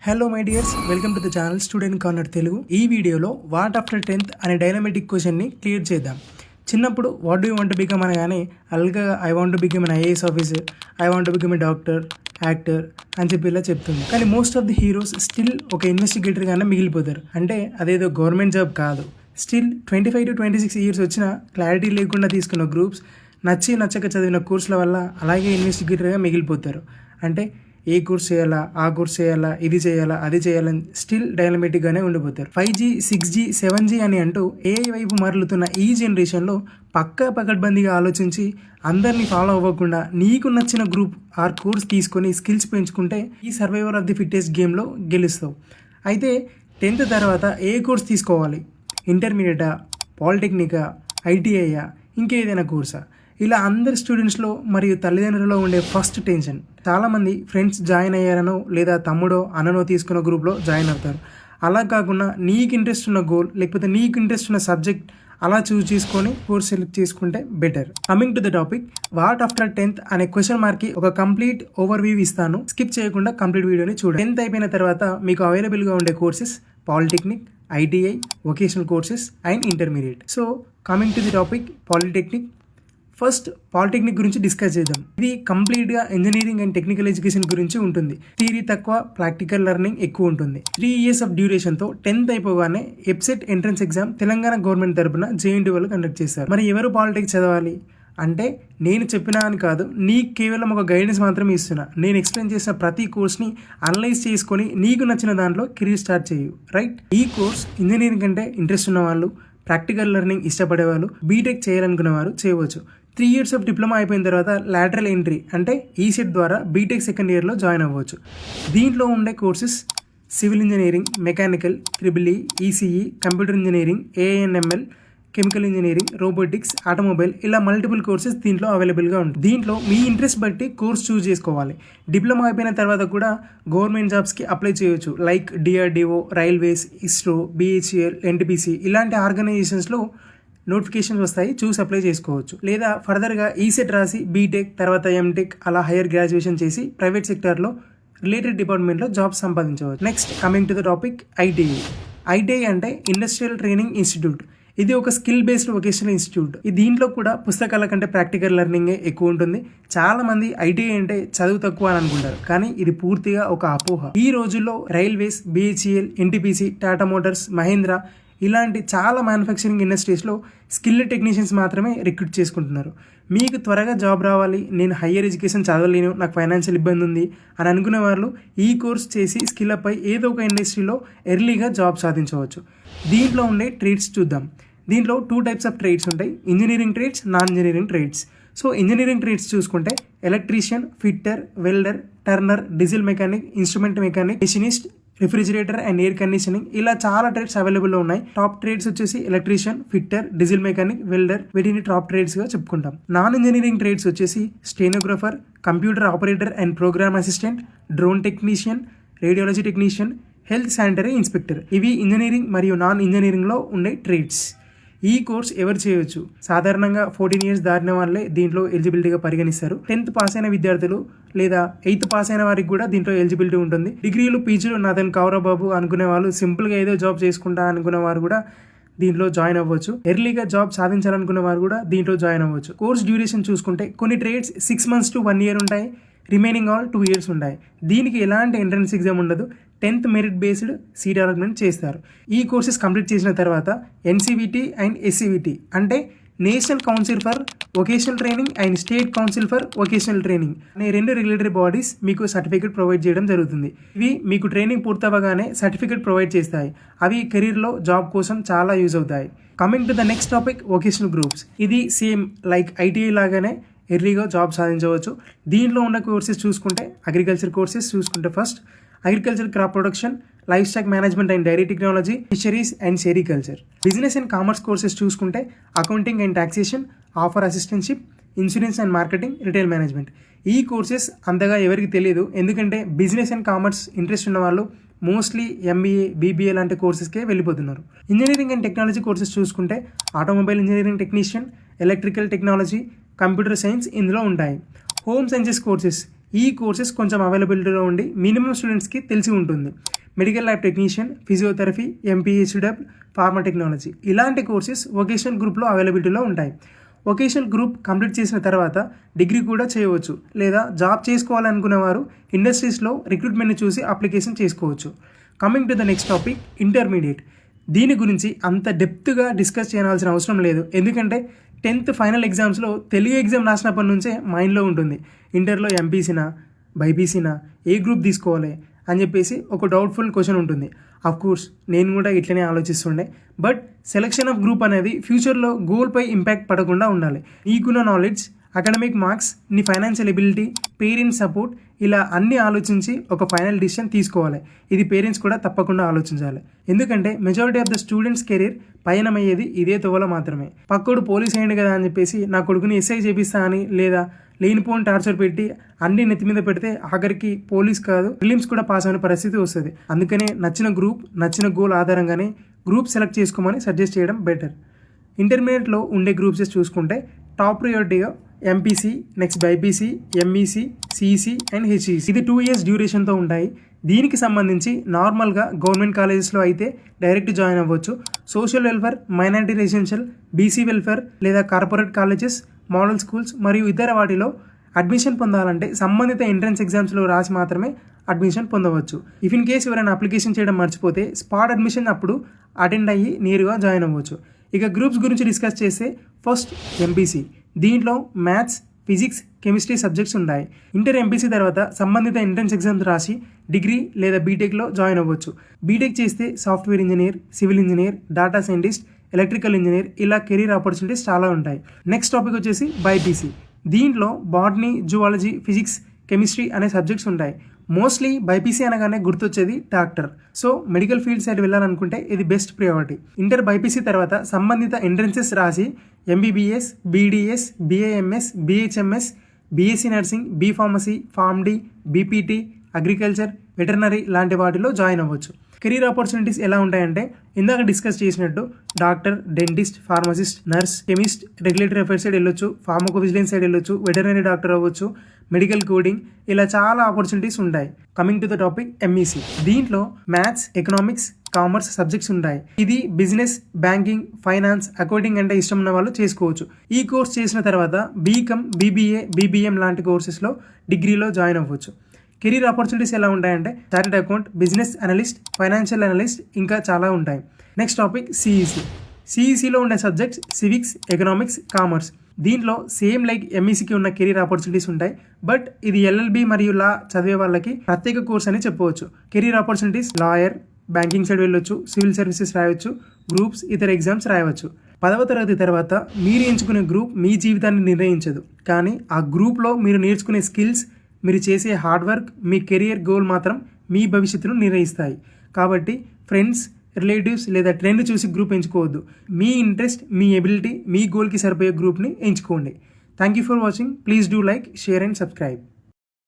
Hello my dears, welcome to the channel student corner Telugu. ఈ వీడియోలో what after 10th అనే Dynamatic క్వశ్చన్ని clear చేద్దాం. చిన్నప్పుడు what do you want to become అనగానే అల్గా I want to become an IAS officer, I want to become a doctor, actor అని చెప్పి ఇలా చెప్తుంది. కానీ most of the heroes still ఒక ఇన్వెస్టిగేటర్గానే మిగిలిపోతారు. అంటే అదేదో గవర్నమెంట్ జాబ్ కాదు. స్టిల్ 25 to 26 ఇయర్స్ వచ్చినా క్లారిటీ లేకుండా తీసుకున్న గ్రూప్స్, నచ్చక చదివిన కోర్సుల వల్ల అలాగే ఇన్వెస్టిగేటర్గా మిగిలిపోతారు. అంటే ఏ కోర్స్ చేయాలా, ఆ కోర్స్ చేయాలా, ఇది చేయాలా, అది చేయాలని స్టిల్ డైనమెటిక్గానే ఉండిపోతారు. 5G, 6G, 7G అని అంటూ AI వైపు మరలుతున్న ఈ జనరేషన్లో పకడ్బందీగా ఆలోచించి అందరినీ ఫాలో అవ్వకుండా నీకు నచ్చిన గ్రూప్ ఆర్ కోర్స్ తీసుకొని స్కిల్స్ పెంచుకుంటే ఈ సర్వైవర్ ఆఫ్ ది ఫిట్టెస్ట్ గేమ్లో గెలుస్తావు. అయితే 10th తర్వాత ఏ కోర్స్ తీసుకోవాలి? ఇంటర్మీడియటా, పాలిటెక్నికా, ITIయా, ఇంకేదైనా కోర్సా? ఇలా అందరి స్టూడెంట్స్లో మరియు తల్లిదండ్రులలో ఉండే ఫస్ట్ టెన్షన్. చాలామంది ఫ్రెండ్స్ జాయిన్ అయ్యారనో లేదా తమ్ముడో అన్ననో తీసుకున్న గ్రూప్లో జాయిన్ అవుతారు. అలా కాకుండా నీకు ఇంట్రెస్ట్ ఉన్న గోల్ లేకపోతే నీకు ఇంట్రెస్ట్ ఉన్న సబ్జెక్ట్ అలా చూస్ చేసుకొని కోర్స్ సెలెక్ట్ చేసుకుంటే better. Coming to the topic, what after 10th అనే క్వశ్చన్ మార్క్కి ఒక కంప్లీట్ ఓవర్ వ్యూ ఇస్తాను. స్కిప్ చేయకుండా కంప్లీట్ వీడియోని చూడండి. 10th అయిపోయిన తర్వాత మీకు అవైలబుల్గా ఉండే courses polytechnic, ITI, vocational courses and intermediate. So coming to the topic, polytechnic. First polytechnic గురించి డిస్కస్ చేద్దాం. ఇది కంప్లీట్గా ఇంజనీరింగ్ అండ్ టెక్నికల్ ఎడ్యుకేషన్ గురించి ఉంటుంది. థియరీ తక్కువ, ప్రాక్టికల్ లెర్నింగ్ ఎక్కువ ఉంటుంది. 3 years ఆఫ్ డ్యూరేషన్తో 10th అయిపోగానే EBSET entrance exam Telangana government తరపున JNTU వాళ్ళు కండక్ట్ చేస్తారు. మరి ఎవరు పాలిటెక్స్ చదవాలి అంటే నేను చెప్పినా అని కాదు, నీకు కేవలం ఒక గైడెన్స్ మాత్రమే ఇస్తున్నా. నేను ఎక్స్ప్లెయిన్ చేసిన ప్రతి కోర్స్ని అనలైజ్ చేసుకొని నీకు నచ్చిన దాంట్లో కెరీర్ స్టార్ట్ చేయు, రైట్? ఈ కోర్స్ ఇంజనీరింగ్ అంటే ఇంట్రెస్ట్ ఉన్న వాళ్ళు, ప్రాక్టికల్ లెర్నింగ్ ఇష్టపడేవాళ్ళు, బీటెక్ చేయాలనుకునే వారు చేయవచ్చు. 3 years ఆఫ్ డిప్లొమా అయిపోయిన తర్వాత లాటరల్ ఎంట్రీ అంటే ECET ద్వారా బీటెక్ సెకండ్ ఇయర్లో జాయిన్ అవ్వచ్చు. దీంట్లో ఉండే courses civil engineering, mechanical, EEE, ECE, computer engineering, ANML, chemical engineering, robotics, automobile, ఇలా మల్టిపుల్ కోర్సెస్ దీంట్లో అవైలబుల్గా ఉంటుంది. దీంట్లో మీ ఇంట్రెస్ట్ బట్టి కోర్స్ చూస్ చేసుకోవాలి. డిప్లొమా అయిపోయిన తర్వాత కూడా గవర్నమెంట్ జాబ్స్కి అప్లై చేయొచ్చు. Like DRDO, railways, ISRO, BHEL, NTPC ఇలాంటి ఆర్గనైజేషన్స్లో నోటిఫికేషన్స్ వస్తాయి, చూసి అప్లై చేసుకోవచ్చు. లేదా ఫర్దర్గా ECET రాసి బీటెక్ తర్వాత MTech అలా హైయర్ గ్రాడ్యుయేషన్ చేసి ప్రైవేట్ సెక్టార్లో రిలేటెడ్ డిపార్ట్మెంట్లో జాబ్స్ సంపాదించవచ్చు. Next coming to the topic, ITI అంటే ఇండస్ట్రియల్ ట్రైనింగ్ ఇన్స్టిట్యూట్. ఇది ఒక స్కిల్ బేస్డ్ వొకేషనల్ ఇన్స్టిట్యూట్. దీంట్లో కూడా పుస్తకాల కంటే ప్రాక్టికల్ లెర్నింగే ఎక్కువ ఉంటుంది. చాలా మంది ITI అంటే చదువు తక్కువ అని అనుకుంటారు, కానీ ఇది పూర్తిగా ఒక అపోహ. ఈ రోజుల్లో railways, BHEL, NTPC, Tata Motors, Mahindra ఇలాంటి చాలా మ్యానుఫ్యాక్చరింగ్ ఇండస్ట్రీస్లో స్కిల్డ్ టెక్నీషియన్స్ మాత్రమే రిక్రూట్ చేసుకుంటున్నారు. మీకు త్వరగా జాబ్ రావాలి, నేను హయ్యర్ ఎడ్యుకేషన్ చదవలేను, నాకు ఫైనాన్షియల్ ఇబ్బంది ఉంది అని అనుకునే వాళ్ళు ఈ కోర్స్ చేసి స్కిల్ అప్ అయి ఏదో ఒక ఇండస్ట్రీలో ఎర్లీగా జాబ్ సాధించవచ్చు. దీంట్లో ఉండే ట్రేడ్స్ చూద్దాం. దీంట్లో 2 types ఆఫ్ ట్రేడ్స్ ఉంటాయి, engineering trades, non engineering trades. So engineering trades చూసుకుంటే electrician, fitter, welder, turner, diesel mechanic, instrument mechanic, machinist, refrigerator and air conditioning, ఇలా చాలా ట్రేడ్స్ అవైలబుల్లో ఉన్నాయి. టాప్ ట్రేడ్స్ వచ్చేసి electrician, fitter, diesel mechanic, welder, వీటిని top ట్రేడ్స్గా చెప్పుకుంటాం. నాన్ ఇంజనీరింగ్ ట్రేడ్స్ వచ్చేసి stenographer, computer operator and program assistant, drone technician, radiology technician, health sanitary inspector. ఇవి ఇంజనీరింగ్ మరియు నాన్ ఇంజనీరింగ్లో ఉండే ట్రేడ్స్. ఈ కోర్స్ ఎవరు చేయవచ్చు? సాధారణంగా 14 years దాటిన వాళ్ళే దీంట్లో ఎలిజిబిలిటీగా పరిగణిస్తారు. 10th పాస్ అయిన విద్యార్థులు లేదా 8th పాస్ అయిన వారికి కూడా దీంట్లో ఎలిజిబిలిటీ ఉంటుంది. డిగ్రీలు, PGలు నాదని కవరా బాబు అనుకునే వాళ్ళు, సింపుల్గా ఏదో జాబ్ చేసుకుంటా అనుకునే వారు కూడా దీంట్లో జాయిన్ అవ్వచ్చు. ఎర్లీగా జాబ్ సాధించాలనుకునే వారు కూడా దీంట్లో జాయిన్ అవ్వచ్చు. కోర్స్ డ్యూరేషన్ చూసుకుంటే కొన్ని ట్రేడ్స్ 6 months to 1 year ఉంటాయి, రిమైనింగ్ ఆల్ 2 years ఉంటాయి. దీనికి ఎలాంటి ఎంట్రన్స్ ఎగ్జామ్ ఉండదు. 10th merit based seat allotment చేస్తారు. ఈ కోర్సెస్ కంప్లీట్ చేసిన తర్వాత NCVT అండ్ SCVT అంటే national council for vocational training and state council for vocational training అనే 2 రెగ్యులేటరీ బాడీస్ మీకు సర్టిఫికేట్ ప్రొవైడ్ చేయడం జరుగుతుంది. ఇవి మీకు ట్రైనింగ్ పూర్తవగానే సర్టిఫికేట్ ప్రొవైడ్ చేస్తాయి. అవి కెరీర్లో జాబ్ కోసం చాలా యూజ్ అవుతాయి. Coming to the next topic, vocational groups. ఇది సేమ్ లైక్ ITI లాగానే ఎర్లీగా జాబ్ సాధించవచ్చు. దీంట్లో ఉన్న కోర్సెస్ చూసుకుంటే అగ్రికల్చర్ కోర్సెస్ చూసుకుంటే first agriculture crop production, life stock management and dairy technology, fisheries and sericulture. Business and commerce courses చూసుకుంటే accounting and taxation, office assistantship, insurance and marketing, retail management. ఈ courses అంతగా ఎవరికి తెలియదు, ఎందుకంటే business and commerce interest ఉన్న వాళ్ళు mostly MBA, BBA లాంటి కోర్సెస్కే వెళ్ళిపోతున్నారు. ఇంజనీరింగ్ అండ్ టెక్నాలజీ కోర్సెస్ చూసుకుంటే automobile engineering technician, electrical technology, computer science ఇందులో ఉంటాయి. హోమ్ సైన్సెస్ కోర్సెస్, ఈ కోర్సెస్ కొంచెం అవైలబిలిటీలో ఉండి మినిమం స్టూడెంట్స్కి తెలిసి ఉంటుంది. Medical lab technician, physiotherapy, MPHW, pharma technology ఇలాంటి కోర్సెస్ వొకేషనల్ గ్రూప్లో అవైలబిలిటీలో ఉంటాయి. వొకేషనల్ గ్రూప్ కంప్లీట్ చేసిన తర్వాత డిగ్రీ కూడా చేయవచ్చు, లేదా జాబ్ చేసుకోవాలనుకునే వారు ఇండస్ట్రీస్లో రిక్రూట్మెంట్ని చూసి అప్లికేషన్ చేసుకోవచ్చు. Coming to the next topic, intermediate. దీని గురించి అంత డెప్త్గా డిస్కస్ చేయాల్సిన అవసరం లేదు, ఎందుకంటే 10th ఫైనల్ ఎగ్జామ్స్లో తెలుగు ఎగ్జామ్ రాసినప్పటి నుంచే మైండ్లో ఉంటుంది. ఇంటర్లో ఎంపీసీనా బైపీసీనా ఏ గ్రూప్ తీసుకోవాలి అని చెప్పేసి ఒక డౌట్ఫుల్ క్వశ్చన్ ఉంటుంది. కోర్స్ నేను కూడా ఇట్లనే ఆలోచిస్తుండే, బట్ సెలెక్షన్ ఆఫ్ గ్రూప్ అనేది ఫ్యూచర్లో గోల్పై ఇంపాక్ట్ పడకుండా ఉండాలి. నీకున్న నాలెడ్జ్, అకాడమిక్ మార్క్స్, నీ ఫైనాన్షియల్ ఎబిలిటీ, పేరెంట్స్ సపోర్ట్ ఇలా అన్నీ ఆలోచించి ఒక ఫైనల్ డిసిషన్ తీసుకోవాలి. ఇది పేరెంట్స్ కూడా తప్పకుండా ఆలోచించాలి, ఎందుకంటే majority of the students career పయనమయ్యేది ఇదే తోవలో మాత్రమే. పక్కోడు పోలీస్ అయ్యింది కదా అని చెప్పేసి నా కొడుకుని ఎస్ఐ చేపిస్తా అని, లేదా లేనిపోని టార్చర్ పెట్టి అన్ని నెత్తి మీద పెడితే ఆఖరికి పోలీస్ కాదు ప్రిలిమ్స్ కూడా పాస్ అయిన పరిస్థితి వస్తుంది. అందుకనే నచ్చిన గ్రూప్, నచ్చిన గోల్ ఆధారంగానే గ్రూప్ సెలెక్ట్ చేసుకోమని సజెస్ట్ చేయడం బెటర్. ఇంటర్మీడియట్లో ఉండే గ్రూప్స్ చూసుకుంటే టాప్ ప్రియారిటీగా MPC, next BiPC, MEC, CEC and HEC. ఇది 2 years డ్యూరేషన్తో ఉంటాయి. దీనికి సంబంధించి నార్మల్గా గవర్నమెంట్ కాలేజెస్లో అయితే డైరెక్ట్ జాయిన్ అవ్వచ్చు. Social welfare, minority residential, BC welfare లేదా కార్పొరేట్ కాలేజెస్, మోడల్ స్కూల్స్ మరియు ఇతర వాటిలో అడ్మిషన్ పొందాలంటే సంబంధిత ఎంట్రన్స్ ఎగ్జామ్స్లో రాసి మాత్రమే అడ్మిషన్ పొందవచ్చు. ఇఫ్ ఇన్ కేస్ ఎవరైనా అప్లికేషన్ చేయడం మర్చిపోతే స్పాట్ అడ్మిషన్ అప్పుడు అటెండ్ అయ్యి నేరుగా జాయిన్ అవ్వచ్చు. ఇక గ్రూప్స్ గురించి డిస్కస్ చేస్తే ఫస్ట్ ఎంపీసీ. దీంట్లో మ్యాథ్స్, ఫిజిక్స్, కెమిస్ట్రీ సబ్జెక్ట్స్ ఉంటాయి. ఇంటర్ ఎంపీసీ తర్వాత సంబంధిత ఎంట్రన్స్ ఎగ్జామ్స్ రాసి డిగ్రీ లేదా బీటెక్లో జాయిన్ అవ్వచ్చు. బీటెక్ చేస్తే software engineer, civil engineer, data scientist, electrical engineer ఇలా కెరీర్ ఆపర్చునిటీస్ చాలా ఉంటాయి. నెక్స్ట్ టాపిక్ వచ్చేసి బైపీసీ. దీంట్లో బాటనీ, జువాలజీ, ఫిజిక్స్, కెమిస్ట్రీ అనే సబ్జెక్ట్స్ ఉంటాయి. మోస్ట్లీ బైపీసీ అనగానే గుర్తొచ్చేది doctor. So medical field side వెళ్ళాలనుకుంటే ఇది బెస్ట్ ప్రియారిటీ. ఇంటర్ బైపీసీ తర్వాత సంబంధిత ఎంట్రన్సెస్ రాసి MBBS, BDS, BAMS, BHMS, BSc nursing, B pharmacy, PharmD, BPT, agriculture, veterinary లాంటి వాటిలో జాయిన్ అవ్వచ్చు. కెరీర్ ఆపర్చునిటీస్ ఎలా ఉంటాయంటే ఇందాక డిస్కస్ చేసినట్టు doctor, dentist, pharmacist, nurse, chemist, regulatory affairs side వెళ్ళొచ్చు, ఫార్మకో విజిలెన్స్ సైడ్ వెళ్ళొచ్చు, వెటర్నరీ డాక్టర్ అవ్వచ్చు, మెడికల్ కోడింగ్ ఇలా చాలా ఆపర్చునిటీస్ ఉంటాయి. Coming to the topic MEC. దీంట్లో మ్యాథ్స్, ఎకనామిక్స్, కామర్స్ సబ్జెక్ట్స్ ఉంటాయి. ఇది బిజినెస్, బ్యాంకింగ్, ఫైనాన్స్, అకౌంటింగ్ అంటే ఇష్టం ఉన్న వాళ్ళు చేసుకోవచ్చు. ఈ కోర్స్ చేసిన తర్వాత బీకామ్, బీబీఏ, బీబీఎం లాంటి కోర్సెస్లో డిగ్రీలో జాయిన్ అవ్వచ్చు. కెరీర్ ఆపర్చునిటీస్ ఎలా ఉంటాయంటే chartered account, business analyst, financial analyst ఇంకా చాలా ఉంటాయి. Next topic CEC. సిఈసీలో ఉండే సబ్జెక్ట్స్ సివిక్స్, ఎకనామిక్స్, కామర్స్. దీంట్లో సేమ్ లైక్ ఎంఈసీకి ఉన్న కెరీర్ ఆపర్చునిటీస్ ఉంటాయి, బట్ ఇది ఎల్ఎల్బి మరియు లా చదివే వాళ్ళకి ప్రత్యేక కోర్స్ అని చెప్పవచ్చు. Career opportunities lawyer, banking side వెళ్ళొచ్చు, సివిల్ సర్వీసెస్ రాయవచ్చు, గ్రూప్స్, ఇతర ఎగ్జామ్స్ రాయవచ్చు. 10వ తరగతి తర్వాత మీరు ఎంచుకునే గ్రూప్ మీ జీవితాన్ని నిర్ణయించదు, కానీ ఆ గ్రూప్లో మీరు నేర్చుకునే స్కిల్స్, మీరు చేసే హార్డ్ వర్క్, మీ కెరియర్ గోల్ మాత్రం మీ భవిష్యత్తును నిర్ణయిస్తాయి. కాబట్టి ఫ్రెండ్స్, రిలేటివ్స్ లేదా ట్రెండ్ చూసి గ్రూప్ ఎంచుకోవద్దు. మీ ఇంట్రెస్ట్, మీ ఎబిలిటీ, మీ గోల్కి సరిపోయే గ్రూప్ని ఎంచుకోండి. Thank you for watching. Please do like, share and subscribe.